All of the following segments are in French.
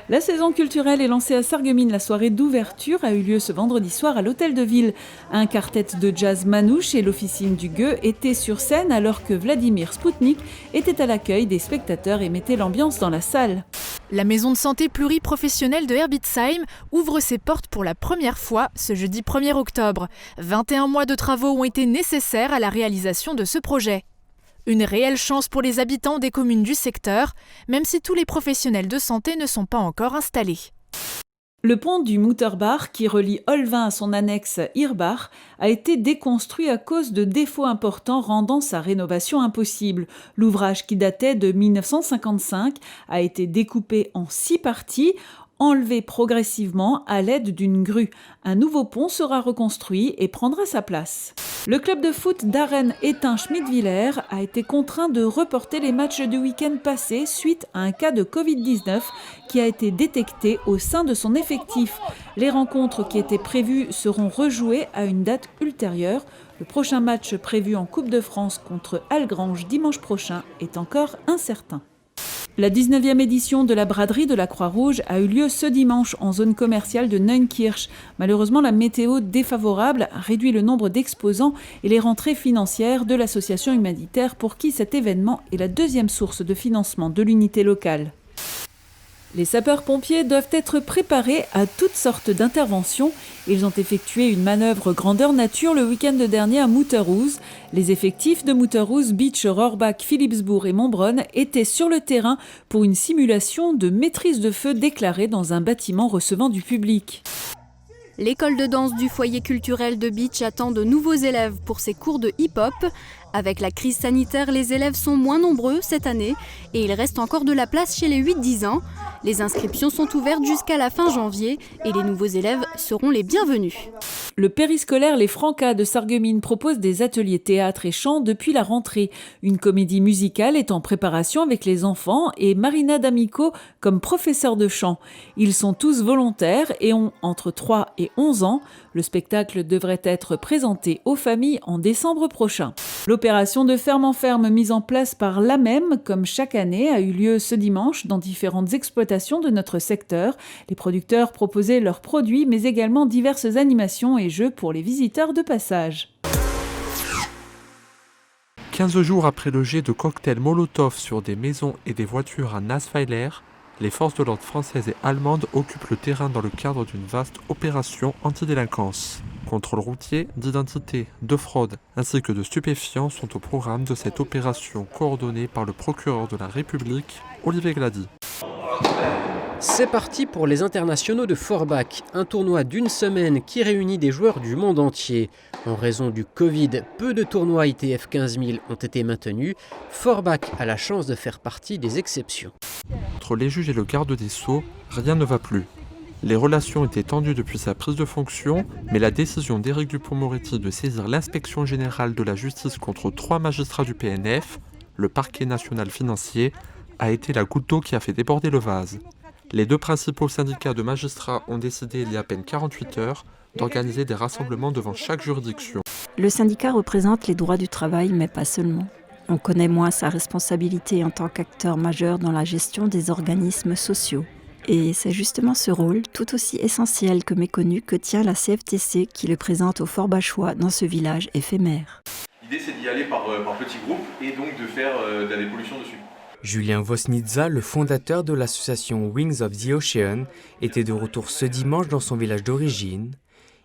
La saison culturelle est lancée à Sarreguemines. La soirée d'ouverture a eu lieu ce vendredi soir à l'Hôtel de Ville. Un quartet de jazz manouche et l'Officine du Gueux étaient sur scène alors que Vladimir Spoutnik était à l'accueil des spectateurs et mettait l'ambiance dans la salle. La maison de santé pluriprofessionnelle de Herbitsheim ouvre ses portes pour la première fois ce jeudi 1er octobre. 21 mois de travaux ont été nécessaires à la réalisation de ce projet. Une réelle chance pour les habitants des communes du secteur, même si tous les professionnels de santé ne sont pas encore installés. Le pont du Mutterbach, qui relie Olvin à son annexe Hirbach, a été déconstruit à cause de défauts importants rendant sa rénovation impossible. L'ouvrage, qui datait de 1955, a été découpé en 6 parties, enlevé progressivement à l'aide d'une grue. Un nouveau pont sera reconstruit et prendra sa place. Le club de foot d'Arène Étain-Schmidwiller a été contraint de reporter les matchs du week-end passé suite à un cas de Covid-19 qui a été détecté au sein de son effectif. Les rencontres qui étaient prévues seront rejouées à une date ultérieure. Le prochain match prévu en Coupe de France contre Algrange dimanche prochain est encore incertain. La 19e édition de la braderie de la Croix-Rouge a eu lieu ce dimanche en zone commerciale de Neunkirch. Malheureusement, la météo défavorable a réduit le nombre d'exposants et les rentrées financières de l'association humanitaire pour qui cet événement est la deuxième source de financement de l'unité locale. Les sapeurs-pompiers doivent être préparés à toutes sortes d'interventions. Ils ont effectué une manœuvre grandeur nature le week-end dernier à Mutterhus. Les effectifs de Mutterhus, Beach, Rohrbach, Philipsbourg et Montbronn étaient sur le terrain pour une simulation de maîtrise de feu déclarée dans un bâtiment recevant du public. L'école de danse du foyer culturel de Beach attend de nouveaux élèves pour ses cours de hip-hop. Avec la crise sanitaire, les élèves sont moins nombreux cette année et il reste encore de la place chez les 8-10 ans. Les inscriptions sont ouvertes jusqu'à la fin janvier et les nouveaux élèves seront les bienvenus. Le périscolaire Les Francas de Sarreguemines propose des ateliers théâtre et chant depuis la rentrée. Une comédie musicale est en préparation avec les enfants et Marina D'Amico comme professeure de chant. Ils sont tous volontaires et ont entre 3 et 11 ans. Le spectacle devrait être présenté aux familles en décembre prochain. L'opération de ferme en ferme mise en place par l'AMEM, comme chaque année, a eu lieu ce dimanche dans différentes exploitations de notre secteur. Les producteurs proposaient leurs produits, mais également diverses animations et jeux pour les visiteurs de passage. 15 jours après le jet de cocktails Molotov sur des maisons et des voitures à Nassweiler, les forces de l'ordre françaises et allemandes occupent le terrain dans le cadre d'une vaste opération antidélinquance. Contrôle routier, d'identité, de fraude ainsi que de stupéfiants sont au programme de cette opération coordonnée par le procureur de la République, Olivier Glady. C'est parti pour les internationaux de Forbach, un tournoi d'une semaine qui réunit des joueurs du monde entier. En raison du Covid, peu de tournois ITF 15000 ont été maintenus. Forbach a la chance de faire partie des exceptions. Entre les juges et le garde des Sceaux, rien ne va plus. Les relations étaient tendues depuis sa prise de fonction, mais la décision d'Éric Dupond-Moretti de saisir l'inspection générale de la justice contre 3 magistrats du PNF, le parquet national financier, a été la goutte d'eau qui a fait déborder le vase. Les 2 principaux syndicats de magistrats ont décidé il y a à peine 48 heures d'organiser des rassemblements devant chaque juridiction. Le syndicat représente les droits du travail, mais pas seulement. On connaît moins sa responsabilité en tant qu'acteur majeur dans la gestion des organismes sociaux. Et c'est justement ce rôle, tout aussi essentiel que méconnu, que tient la CFTC qui le présente aux Forbachois dans ce village éphémère. L'idée, c'est d'y aller par petits groupes et donc de faire de la dépollution dessus. Julien Vosnitza, le fondateur de l'association Wings of the Ocean, était de retour ce dimanche dans son village d'origine.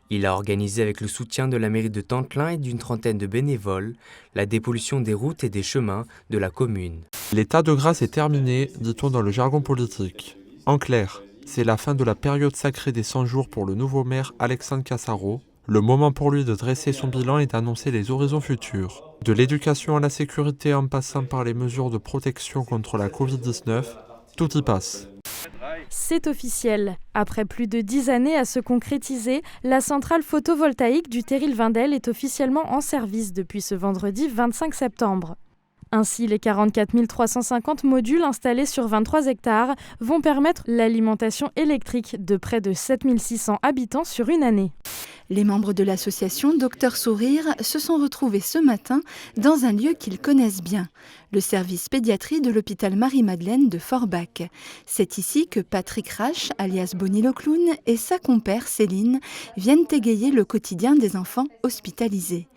Il a organisé avec le soutien de la mairie de Tentlin et d'une trentaine de bénévoles la dépollution des routes et des chemins de la commune. L'état de grâce est terminé, dit-on dans le jargon politique. En clair, c'est la fin de la période sacrée des 100 jours pour le nouveau maire Alexandre Cassaro. Le moment pour lui de dresser son bilan et d'annoncer les horizons futurs. De l'éducation à la sécurité en passant par les mesures de protection contre la Covid-19, tout y passe. C'est officiel. Après plus de 10 années à se concrétiser, la centrale photovoltaïque du Terril-Vindel est officiellement en service depuis ce vendredi 25 septembre. Ainsi, les 44 350 modules installés sur 23 hectares vont permettre l'alimentation électrique de près de 7 600 habitants sur une année. Les membres de l'association Docteur Sourire se sont retrouvés ce matin dans un lieu qu'ils connaissent bien, le service pédiatrie de l'hôpital Marie-Madeleine de Forbach. C'est ici que Patrick Rache, alias Bonnie le clown, et sa compère Céline viennent égayer le quotidien des enfants hospitalisés.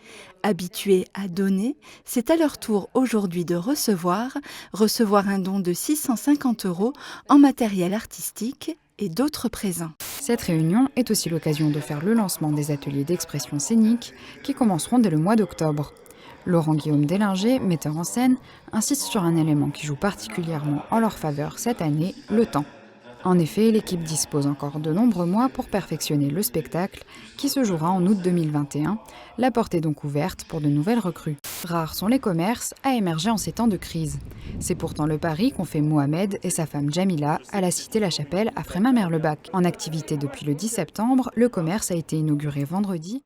Habitués à donner, c'est à leur tour aujourd'hui de recevoir un don de 650 € en matériel artistique et d'autres présents. Cette réunion est aussi l'occasion de faire le lancement des ateliers d'expression scénique qui commenceront dès le mois d'octobre. Laurent-Guillaume Délinger, metteur en scène, insiste sur un élément qui joue particulièrement en leur faveur cette année, le temps. En effet, l'équipe dispose encore de nombreux mois pour perfectionner le spectacle qui se jouera en août 2021. La porte est donc ouverte pour de nouvelles recrues. Rares sont les commerces à émerger en ces temps de crise. C'est pourtant le pari qu'ont fait Mohamed et sa femme Jamila à la Cité La Chapelle à Frémin-Merlebach. En activité depuis le 10 septembre, le commerce a été inauguré vendredi.